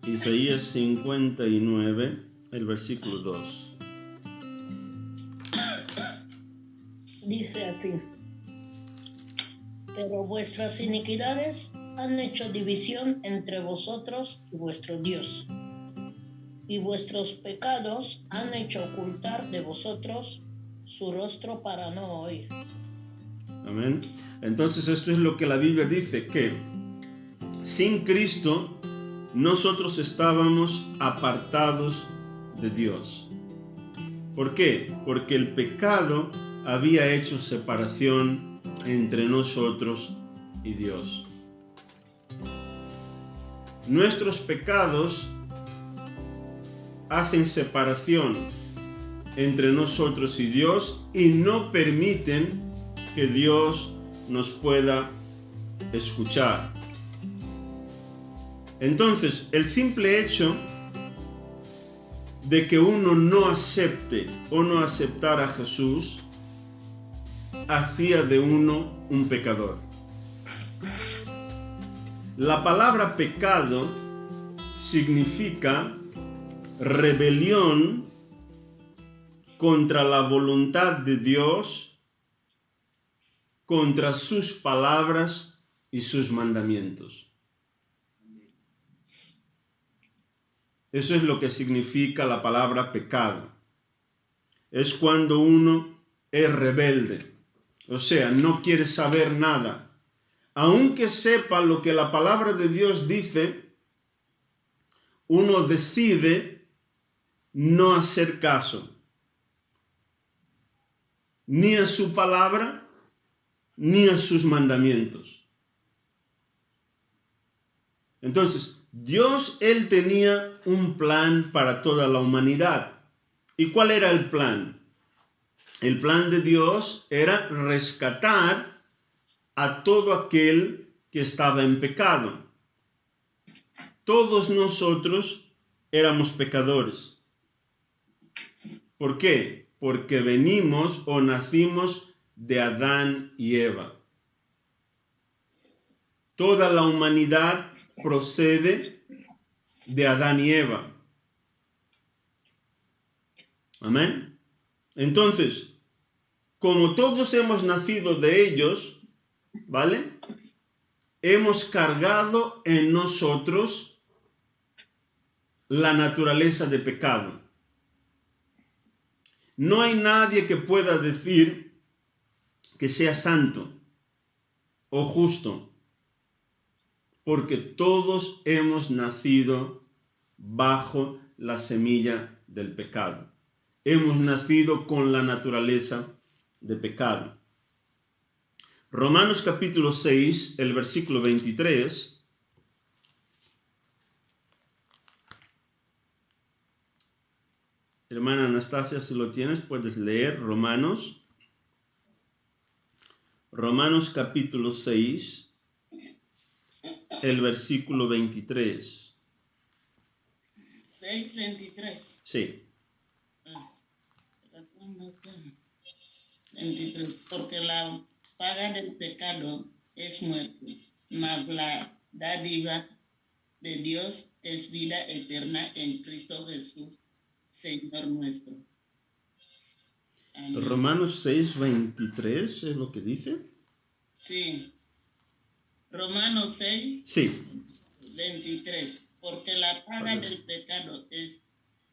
Isaías 59, el versículo 2. Dice así: pero vuestras iniquidades han hecho división entre vosotros y vuestro Dios, y vuestros pecados han hecho ocultar de vosotros su rostro para no oír. Amén. Entonces esto es lo que la Biblia dice, que sin Cristo nosotros estábamos apartados de Dios. ¿Por qué? Porque el pecado había hecho separación entre nosotros y Dios. Nuestros pecados hacen separación entre nosotros y Dios y no permiten que Dios nos pueda escuchar. Entonces, el simple hecho de que uno no acepte o no aceptara a Jesús hacía de uno un pecador. La palabra pecado significa rebelión contra la voluntad de Dios, contra sus palabras y sus mandamientos. Eso es lo que significa la palabra pecado. Es cuando uno es rebelde, o sea, no quiere saber nada. Aunque sepa lo que la palabra de Dios dice, uno decide no hacer caso ni a su palabra ni a sus mandamientos. Entonces, Dios, Él tenía un plan para toda la humanidad. ¿Y cuál era el plan? El plan de Dios era rescatar a todo aquel que estaba en pecado. Todos nosotros éramos pecadores. ¿Por qué? Porque venimos o nacimos de Adán y Eva. Toda la humanidad procede de Adán y Eva. Amén. Entonces, como todos hemos nacido de ellos, ¿vale? Hemos cargado en nosotros la naturaleza de pecado. No hay nadie que pueda decir que sea santo o justo, porque todos hemos nacido bajo la semilla del pecado. Hemos nacido con la naturaleza de pecado. Romanos capítulo 6, el versículo 23. Hermana Anastasia, si lo tienes, puedes leer Romanos capítulo 6, el versículo 23. 6:23. Sí. 23. Porque la paga del pecado es muerte, mas la dádiva de Dios es vida eterna en Cristo Jesús, Señor nuestro. Amén. Romanos 6, 23 es lo que dice. Sí. Romanos 6, Sí. 23. Porque la paga del pecado es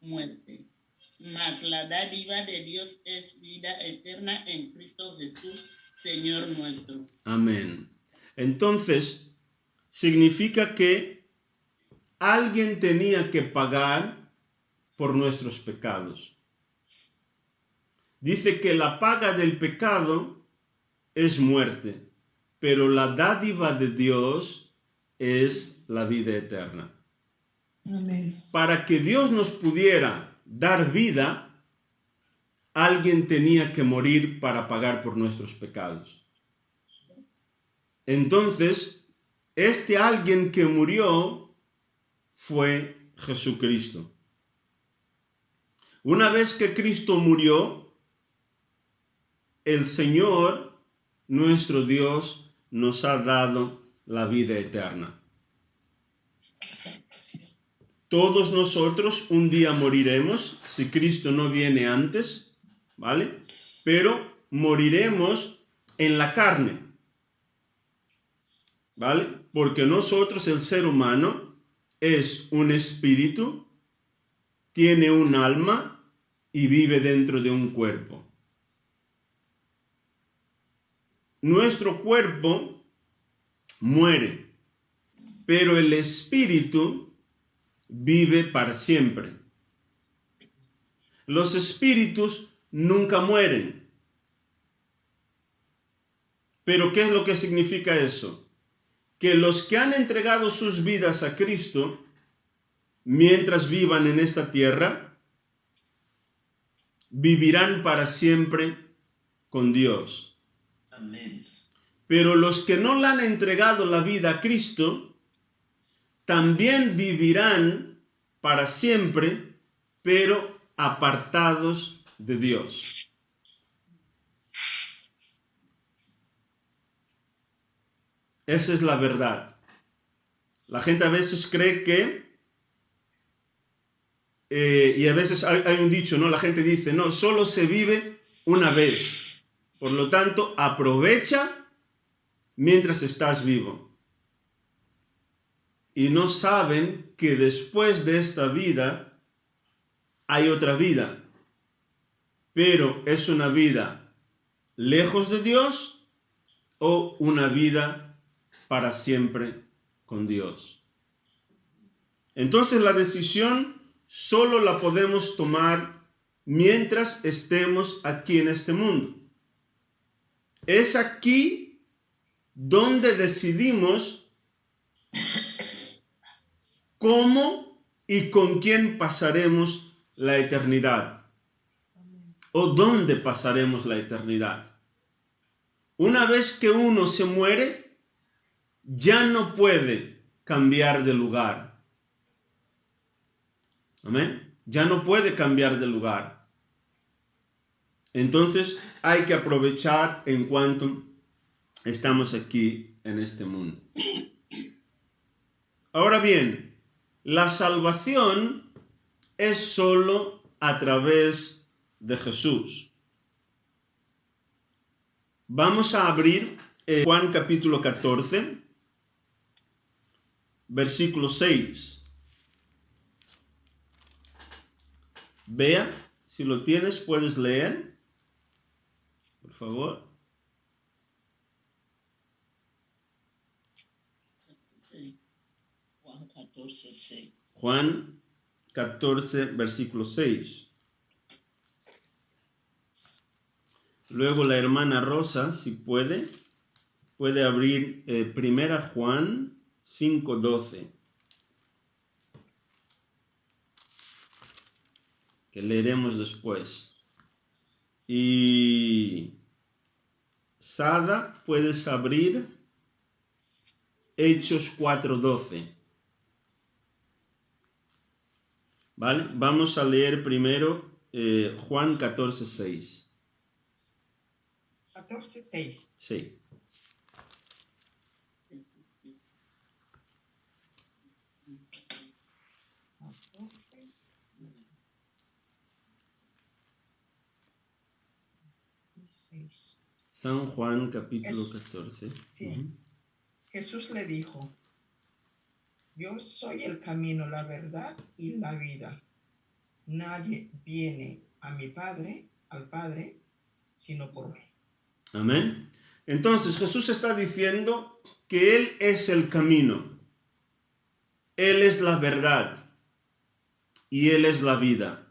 muerte, mas la dádiva de Dios es vida eterna en Cristo Jesús, Señor nuestro. Amén. Entonces, significa que alguien tenía que pagar por nuestros pecados. Dice que la paga del pecado es muerte, pero la dádiva de Dios es la vida eterna. Amén. Para que Dios nos pudiera dar vida, alguien tenía que morir para pagar por nuestros pecados. Entonces, este alguien que murió fue Jesucristo. Una vez que Cristo murió, el Señor, nuestro Dios, nos ha dado la vida eterna. todos nosotros un día moriremos, si Cristo no viene antes, ¿vale? Pero moriremos en la carne, ¿vale? Porque nosotros, el ser humano, es un espíritu, tiene un alma y vive dentro de un cuerpo. Nuestro cuerpo muere, pero el espíritu vive para siempre. Los espíritus nunca mueren. Pero ¿qué es lo que significa eso? Que los que han entregado sus vidas a Cristo, mientras vivan en esta tierra, vivirán para siempre con Dios. Amén. Pero los que no le han entregado la vida a Cristo, también vivirán para siempre, pero apartados de Dios. Esa es la verdad. La gente a veces cree que, y a veces hay un dicho, ¿no? La gente dice, no, solo se vive una vez. Por lo tanto, aprovecha mientras estás vivo. Y no saben que después de esta vida hay otra vida. Pero es una vida lejos de Dios o una vida para siempre con Dios. Entonces la decisión solo la podemos tomar mientras estemos aquí en este mundo. Es aquí donde decidimos cómo y con quién pasaremos la eternidad. O dónde pasaremos la eternidad. Una vez que uno se muere, ya no puede cambiar de lugar. Amén. Ya no puede cambiar de lugar. Entonces hay que aprovechar en cuanto estamos aquí en este mundo. Ahora bien, la salvación es solo a través de Jesús. Vamos a abrir Juan capítulo 14, versículo 6. Vea, si lo tienes, puedes leer. Por favor. Juan 14, 6. Juan 14, versículo 6. Luego la hermana Rosa, si puede abrir 1 Juan 5, 12. Que leeremos después. Y Sada, puedes abrir Hechos 4:12. ¿Vale? Vamos a leer primero Juan 14:6. 14:6. Sí. San Juan capítulo 14. Sí. Jesús le dijo, yo soy el camino, la verdad y la vida. Nadie viene al Padre, sino por mí. Amén. Entonces Jesús está diciendo que Él es el camino. Él es la verdad. Y Él es la vida.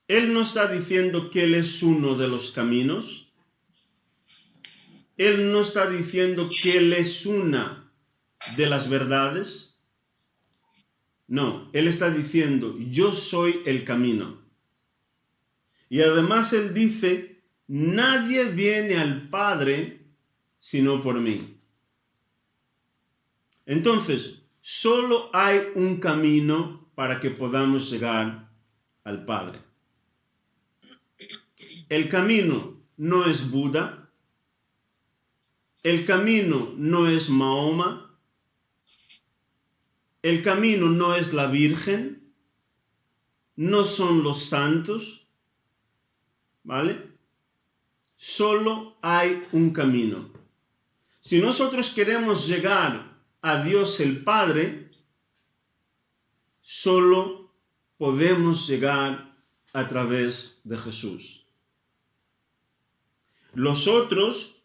Él no está diciendo que Él es uno de los caminos. Él no está diciendo que Él es una de las verdades. No, Él está diciendo, yo soy el camino. Y además Él dice, nadie viene al Padre sino por mí. Entonces, solo hay un camino para que podamos llegar al Padre. El camino no es Buda. El camino no es Mahoma. El camino no es la Virgen, no son los santos, ¿vale? Solo hay un camino. Si nosotros queremos llegar a Dios el Padre, solo podemos llegar a través de Jesús. Los otros,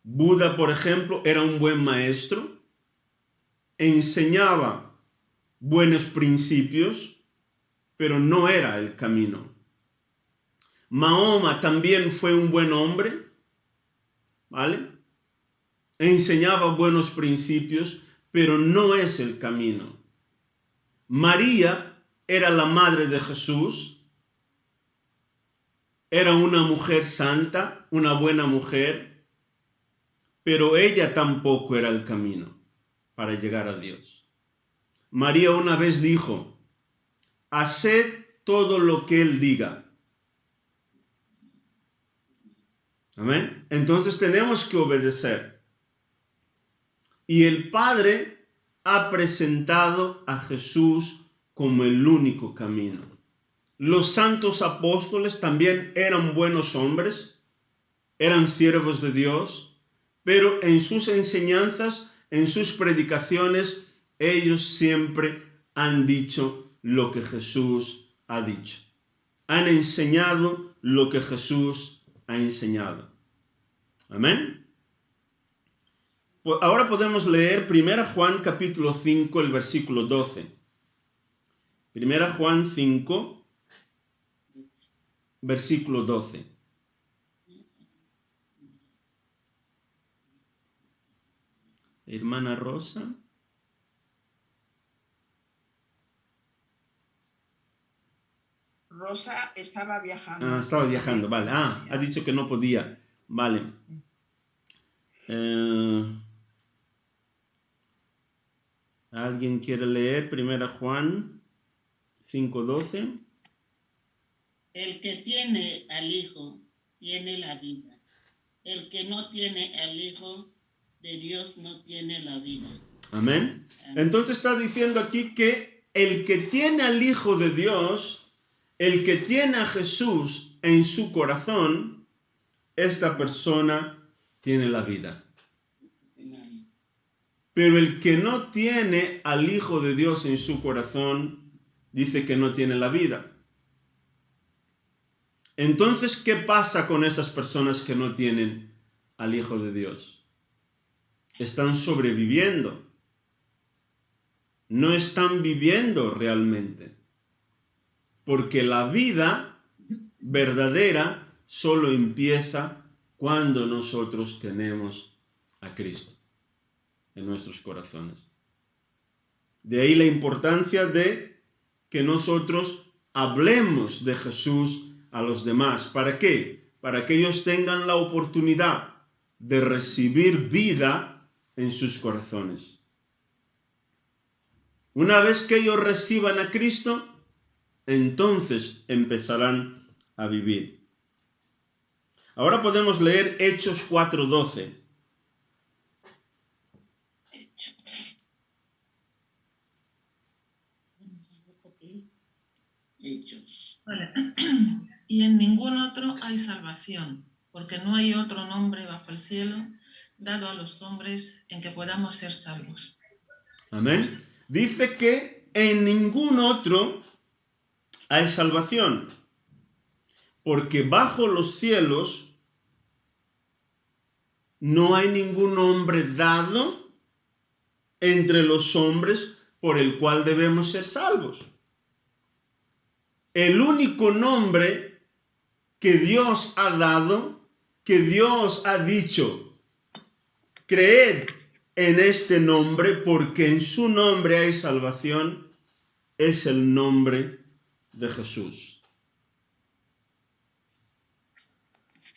Buda, por ejemplo, era un buen maestro, enseñaba buenos principios, pero no era el camino. Mahoma también fue un buen hombre, ¿vale? Enseñaba buenos principios, pero no es el camino. María era la madre de Jesús, era una mujer santa, una buena mujer, pero ella tampoco era el camino para llegar a Dios. María una vez dijo: haced todo lo que Él diga. Amén. Entonces tenemos que obedecer. Y el Padre ha presentado a Jesús como el único camino. Los santos apóstoles también eran buenos hombres, eran siervos de Dios, pero en sus enseñanzas, en sus predicaciones, ellos siempre han dicho lo que Jesús ha dicho. Han enseñado lo que Jesús ha enseñado. Amén. Pues ahora podemos leer 1 Juan capítulo 5, el versículo 12. 1 Juan 5, versículo 12. Hermana Rosa. Rosa estaba viajando. Estaba viajando, vale. Ha dicho que no podía. Vale. ¿Alguien quiere leer 1 Juan 5:12? El que tiene al Hijo tiene la vida. El que no tiene al Hijo de Dios no tiene la vida. Amén. Entonces está diciendo aquí que el que tiene al Hijo de Dios, el que tiene a Jesús en su corazón, esta persona tiene la vida. Pero el que no tiene al Hijo de Dios en su corazón, dice que no tiene la vida. Entonces, ¿qué pasa con esas personas que no tienen al Hijo de Dios? Están sobreviviendo. No están viviendo realmente. Porque la vida verdadera solo empieza cuando nosotros tenemos a Cristo en nuestros corazones. De ahí la importancia de que nosotros hablemos de Jesús a los demás. ¿Para qué? Para que ellos tengan la oportunidad de recibir vida en sus corazones. Una vez que ellos reciban a Cristo, entonces empezarán a vivir. Ahora podemos leer Hechos 4:12. Hechos. Vale. Y en ningún otro hay salvación, porque no hay otro nombre bajo el cielo dado a los hombres en que podamos ser salvos. Amén. Dice que en ningún otro hay salvación, porque bajo los cielos no hay ningún nombre dado entre los hombres por el cual debemos ser salvos. El único nombre que Dios ha dado, que Dios ha dicho, creed en este nombre porque en su nombre hay salvación, es el nombre de Jesús.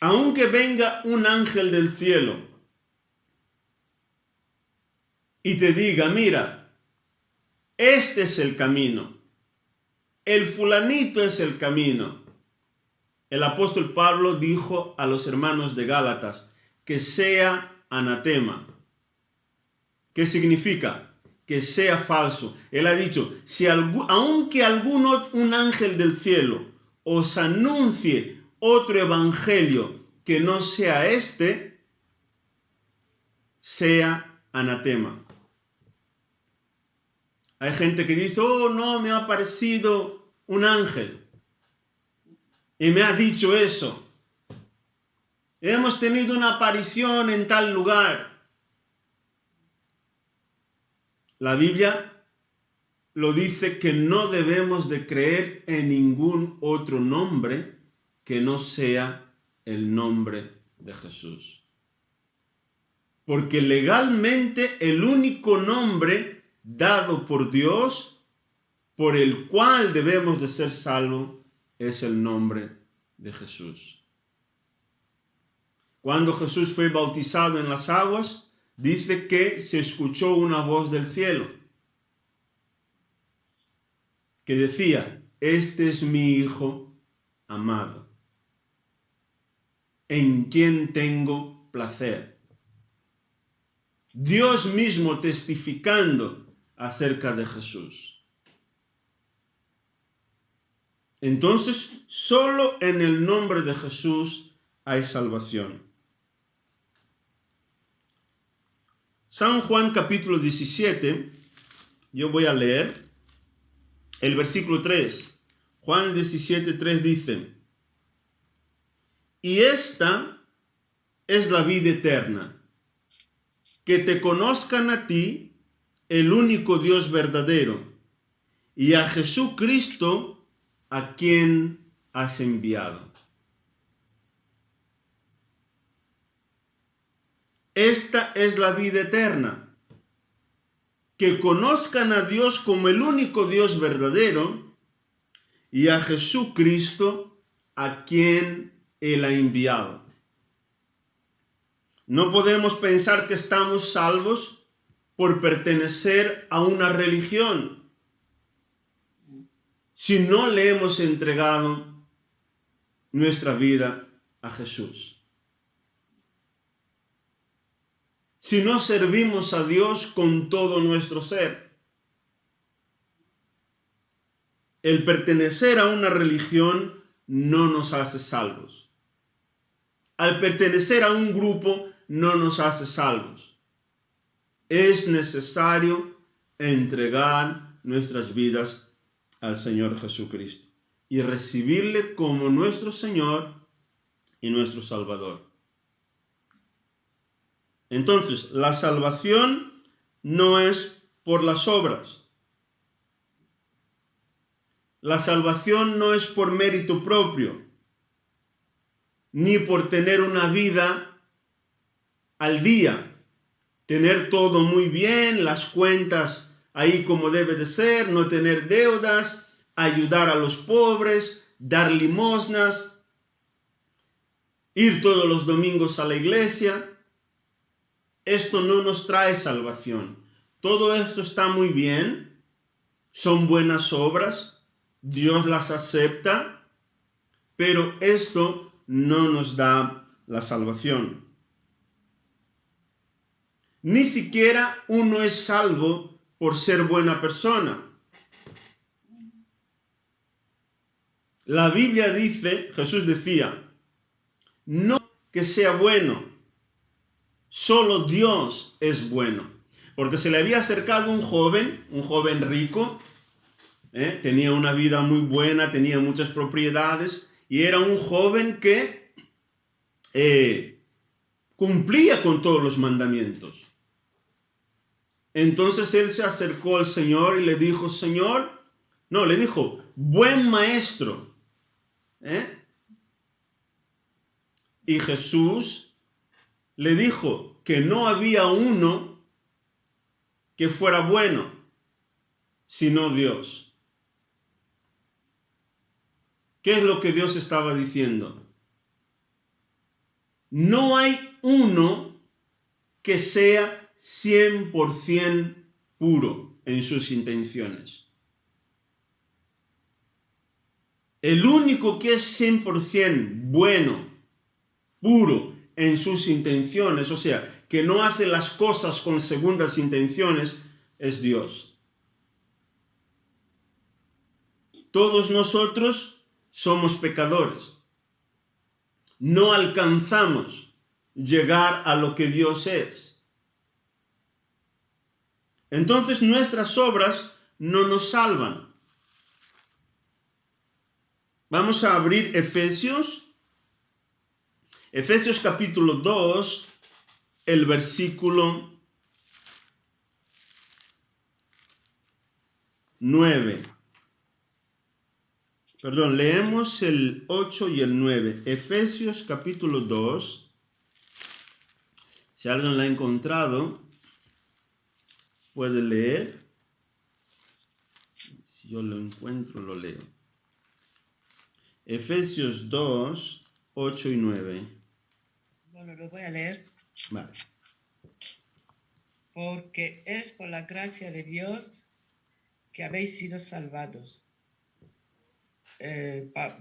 Aunque venga un ángel del cielo y te diga, mira, este es el camino, el fulanito es el camino. El apóstol Pablo dijo a los hermanos de Gálatas que sea anatema. ¿Qué significa? que sea falso. Él ha dicho, aunque un ángel del cielo os anuncie otro evangelio que no sea este, sea anatema. Hay gente que dice, oh no, me ha aparecido un ángel y me ha dicho eso. Hemos tenido una aparición en tal lugar. La Biblia lo dice que no debemos de creer en ningún otro nombre que no sea el nombre de Jesús. Porque legalmente el único nombre dado por Dios por el cual debemos de ser salvos es el nombre de Jesús. Cuando Jesús fue bautizado en las aguas, dice que se escuchó una voz del cielo que decía, este es mi Hijo amado, en quien tengo placer. Dios mismo testificando acerca de Jesús. Entonces, solo en el nombre de Jesús hay salvación. San Juan capítulo 17, yo voy a leer el versículo 3. Juan 17, 3 dice, y esta es la vida eterna, que te conozcan a ti, el único Dios verdadero, y a Jesucristo, a quien has enviado. Esta es la vida eterna, que conozcan a Dios como el único Dios verdadero y a Jesucristo a quien Él ha enviado. No podemos pensar que estamos salvos por pertenecer a una religión si no le hemos entregado nuestra vida a Jesús. Si no servimos a Dios con todo nuestro ser. El pertenecer a una religión no nos hace salvos. Al pertenecer a un grupo no nos hace salvos. Es necesario entregar nuestras vidas al Señor Jesucristo y recibirle como nuestro Señor y nuestro Salvador. Entonces, la salvación no es por las obras. La salvación no es por mérito propio, ni por tener una vida al día, tener todo muy bien, las cuentas ahí como debe de ser, no tener deudas, ayudar a los pobres, dar limosnas, ir todos los domingos a la iglesia. Esto no nos trae salvación. Todo esto está muy bien, son buenas obras, Dios las acepta, pero esto no nos da la salvación. Ni siquiera uno es salvo por ser buena persona. La Biblia dice, Jesús decía, no que sea bueno, solo Dios es bueno. Porque se le había acercado un joven rico, tenía una vida muy buena, tenía muchas propiedades, y era un joven que cumplía con todos los mandamientos. Entonces él se acercó al Señor y le dijo, buen maestro. Y Jesús le dijo que no había uno que fuera bueno, sino Dios. ¿Qué es lo que Dios estaba diciendo? No hay uno que sea 100% puro en sus intenciones. El único que es 100% bueno, puro en sus intenciones, o sea, que no hace las cosas con segundas intenciones, es Dios. Todos nosotros somos pecadores. No alcanzamos llegar a lo que Dios es. Entonces nuestras obras no nos salvan. Vamos a abrir Efesios capítulo 2, el versículo 9. Perdón, leemos el 8 y el 9. Efesios capítulo 2. Si alguien lo ha encontrado, puede leer. Si yo lo encuentro, lo leo. Efesios 2, 8 y 9. Bueno, lo voy a leer. Vale. Porque es por la gracia de Dios que habéis sido salvados,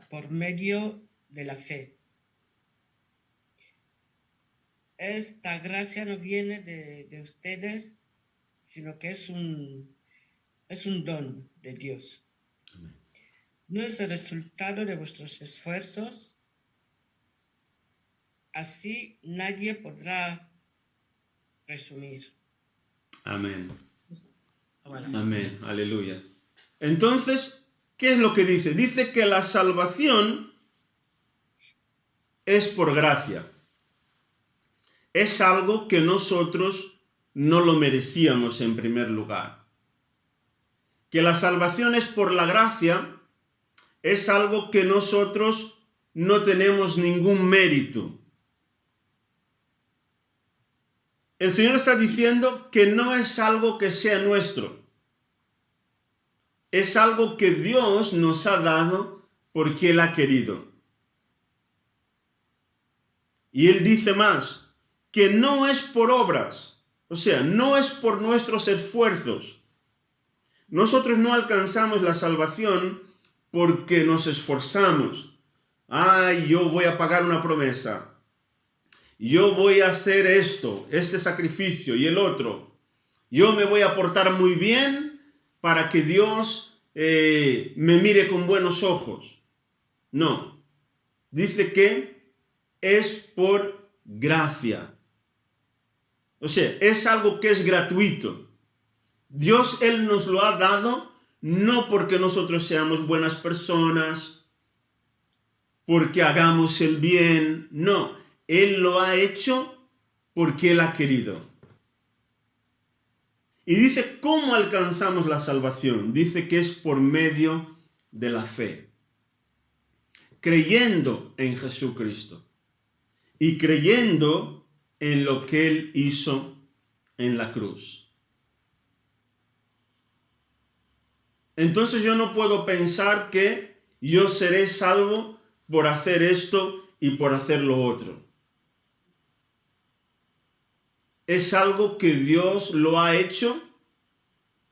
por medio de la fe. Esta gracia no viene de ustedes, sino que es un don de Dios. Amén. No es el resultado de vuestros esfuerzos, así nadie podrá presumir. Amén. Bueno, Amén. Aleluya. Entonces, ¿qué es lo que dice? Dice que la salvación es por gracia. Es algo que nosotros no lo merecíamos en primer lugar. Que la salvación es por la gracia es algo que nosotros no tenemos ningún mérito. El Señor está diciendo que no es algo que sea nuestro. Es algo que Dios nos ha dado porque Él ha querido. Y Él dice más, que no es por obras, o sea, no es por nuestros esfuerzos. Nosotros no alcanzamos la salvación porque nos esforzamos. Ay, yo voy a pagar una promesa. Yo voy a hacer esto, este sacrificio y el otro. Yo me voy a portar muy bien para que Dios me mire con buenos ojos. No. Dice que es por gracia. O sea, es algo que es gratuito. Dios, Él nos lo ha dado no porque nosotros seamos buenas personas, porque hagamos el bien. No, Él lo ha hecho porque Él ha querido. Y dice, ¿cómo alcanzamos la salvación? Dice que es por medio de la fe. Creyendo en Jesucristo. Y creyendo en lo que Él hizo en la cruz. Entonces yo no puedo pensar que yo seré salvo por hacer esto y por hacer lo otro. Es algo que Dios lo ha hecho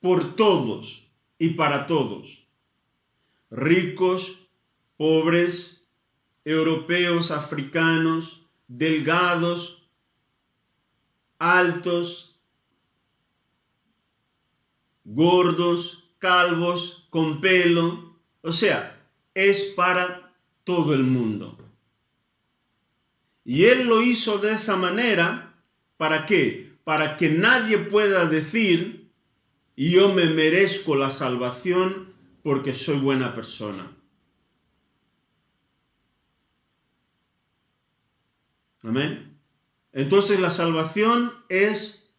por todos y para todos. Ricos, pobres, europeos, africanos, delgados, altos, gordos, calvos, con pelo. O sea, es para todo el mundo. Y Él lo hizo de esa manera. ¿Para qué? Para que nadie pueda decir, yo me merezco la salvación porque soy buena persona. Amén. Entonces la salvación es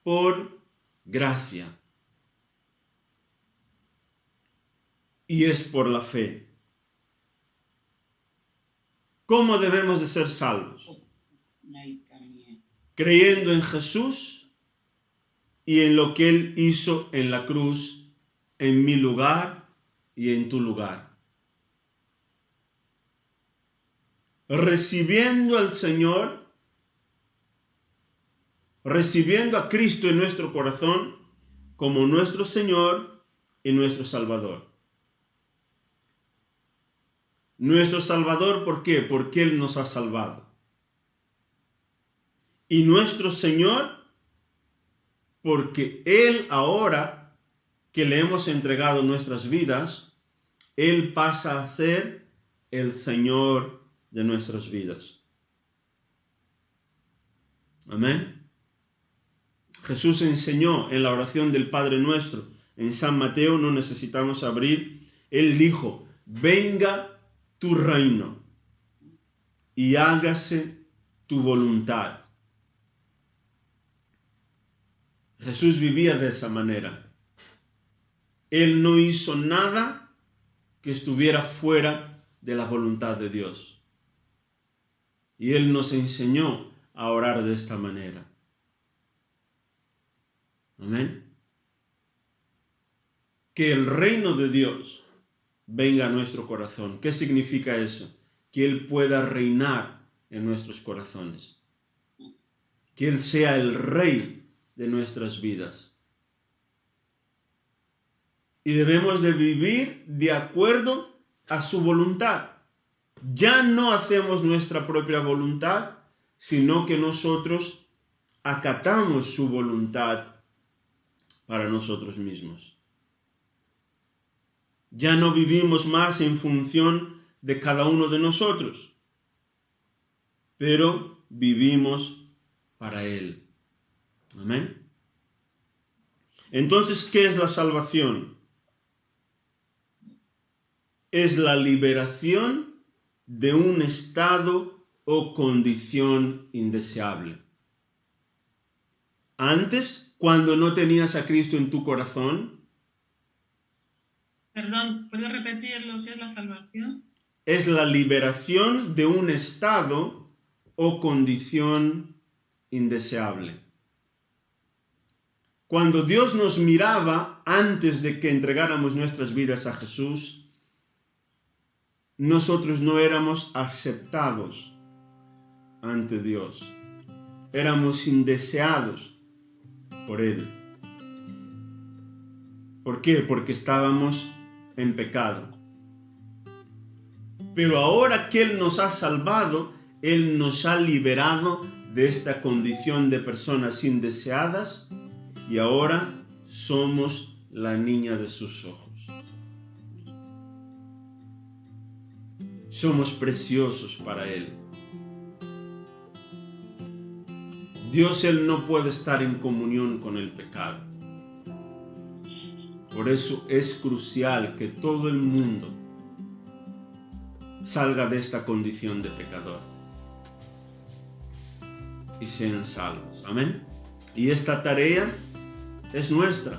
por gracia. Y es por la fe. ¿Cómo debemos de ser salvos? Creyendo en Jesús y en lo que Él hizo en la cruz, en mi lugar y en tu lugar. Recibiendo al Señor, recibiendo a Cristo en nuestro corazón como nuestro Señor y nuestro Salvador. Nuestro Salvador, ¿por qué? Porque Él nos ha salvado. Y nuestro Señor, porque Él, ahora que le hemos entregado nuestras vidas, Él pasa a ser el Señor de nuestras vidas. Amén. Jesús enseñó en la oración del Padre Nuestro, en San Mateo, no necesitamos abrir, Él dijo: venga tu reino y hágase tu voluntad. Jesús vivía de esa manera. Él no hizo nada que estuviera fuera de la voluntad de Dios. Y Él nos enseñó a orar de esta manera. Amén. Que el reino de Dios venga a nuestro corazón. ¿Qué significa eso? Que Él pueda reinar en nuestros corazones. Que Él sea el Rey de nuestras vidas. Y debemos de vivir de acuerdo a su voluntad. Ya no hacemos nuestra propia voluntad, sino que nosotros acatamos su voluntad para nosotros mismos. Ya no vivimos más en función de cada uno de nosotros, pero vivimos para Él. Amén. Entonces, ¿qué es la salvación? Es la liberación de un estado o condición indeseable. Antes, cuando no tenías a Cristo en tu corazón. Perdón, ¿puedes repetir lo que es la salvación? Es la liberación de un estado o condición indeseable. Cuando Dios nos miraba antes de que entregáramos nuestras vidas a Jesús, nosotros no éramos aceptados ante Dios. Éramos indeseados por Él. ¿Por qué? Porque estábamos en pecado. Pero ahora que Él nos ha salvado, Él nos ha liberado de esta condición de personas indeseadas y ahora somos la niña de sus ojos. Somos preciosos para Él. Dios, Él no puede estar en comunión con el pecado. Por eso es crucial que todo el mundo salga de esta condición de pecador y sean salvos. Amén. Y esta tarea es nuestra.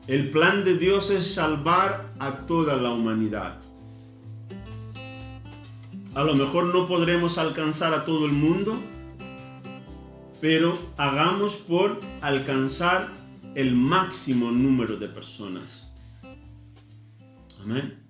El plan de Dios es salvar a toda la humanidad. A lo mejor no podremos alcanzar a todo el mundo, pero hagamos por alcanzar el máximo número de personas. Amén.